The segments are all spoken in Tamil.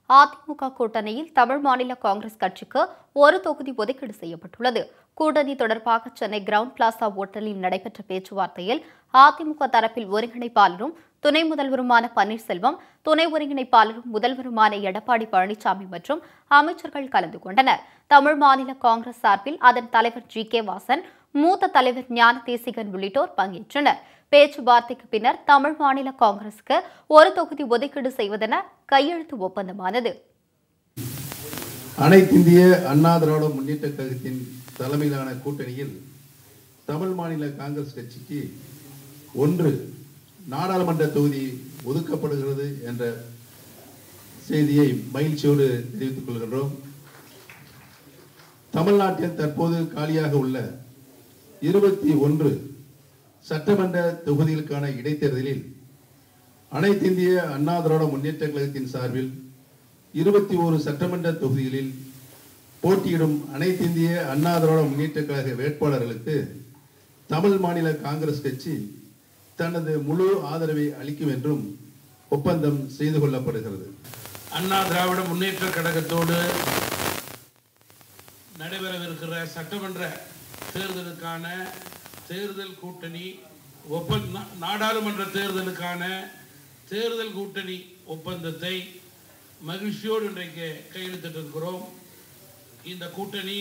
அதிமுக கூட்டணியில் தமிழ் மாநில காங்கிரஸ் கட்சிக்கு ஒரு தொகுதி ஒதுக்கீடு செய்யப்பட்டுள்ளது. கூட்டணி தொடர்பாக சென்னை கிரவுண்ட் பிளாசா ஓட்டலில் நடைபெற்ற பேச்சுவார்த்தையில் அதிமுக தரப்பில் ஒருங்கிணைப்பாளரும் துணை முதல்வருமான பன்னீர்செல்வம், துணை ஒருங்கிணைப்பாளரும் முதல்வருமான எடப்பாடி பழனிசாமி மற்றும் அமைச்சர்கள் கலந்து கொண்டனர். தமிழ் மாநில காங்கிரஸ் சார்பில் அதன் தலைவர் ஜி.கே. வாசன், மூத்த தலைவர் ஞான தேசிகன் உள்ளிட்டோர் பங்கேற்றனர். பேச்சுவார்த்தைக்கு பின்னர் தமிழ் மாநில காங்கிரசுக்கு ஒரு தொகுதி ஒதுக்கீடு செய்வதென கையெழுத்து ஒப்பந்தமானது. அனைத்திந்திய அண்ணா திராவிட முன்னேற்ற கழகத்தின் தலைமையிலான கூட்டணியில் தமிழ் மாநில காங்கிரஸ் கட்சிக்கு 1 நாடாளுமன்ற தொகுதி ஒதுக்கப்படுகிறது என்ற செய்தியை மகிழ்ச்சியோடு தெரிவித்துக் கொள்கின்றோம். தமிழ்நாட்டில் தற்போது காலியாக உள்ள 21 சட்டமன்ற தொகுதிகளுக்கான இடைத்தேர்தலில் அனைத்திந்திய அண்ணா திராவிட முன்னேற்ற கழகத்தின் சார்பில் 21 சட்டமன்ற தொகுதிகளில் போட்டியிடும் அனைத்திந்திய அண்ணா திராவிட முன்னேற்ற கழக வேட்பாளர்களுக்கு தமிழ் மாநில காங்கிரஸ் கட்சி தனது முழு ஆதரவை அளிக்கும் என்றும் ஒப்பந்தம் செய்து கொள்ளப்படுகிறது. அண்ணா திராவிட முன்னேற்ற கழகத்தோடு நடைபெறவிருக்கிற சட்டமன்ற தேர்தலுக்கான தேர்தல் கூட்டணி நாடாளுமன்ற தேர்தலுக்கான தேர்தல் கூட்டணி ஒப்பந்தத்தை மகிழ்ச்சியோடு இன்றைக்கு கையெழுத்திட்டிருக்கிறோம். இந்த கூட்டணி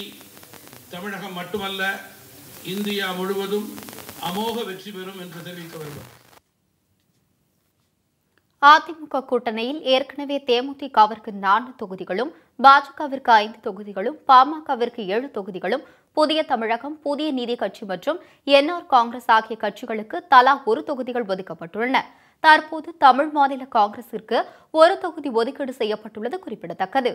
தமிழகம் மட்டுமல்ல, இந்தியா முழுவதும் அமோக வெற்றி பெறும் என்று தெரிவிக்க வேண்டும். அதிமுக கூட்டணியில் ஏற்கனவே தேமுதிகவிற்கு 4 தொகுதிகளும், பாஜகவிற்கு 5 தொகுதிகளும், பாமகவிற்கு 7 தொகுதிகளும், புதிய தமிழகம், புதிய நீதி கட்சி மற்றும் என்ஆர் காங்கிரஸ் ஆகிய கட்சிகளுக்கு தலா 1 தொகுதிகள் ஒதுக்கப்பட்டுள்ளன. தற்போது தமிழ் மாநில காங்கிரசிற்கு 1 தொகுதி ஒதுக்கீடு செய்யப்பட்டுள்ளது குறிப்பிடத்தக்கது.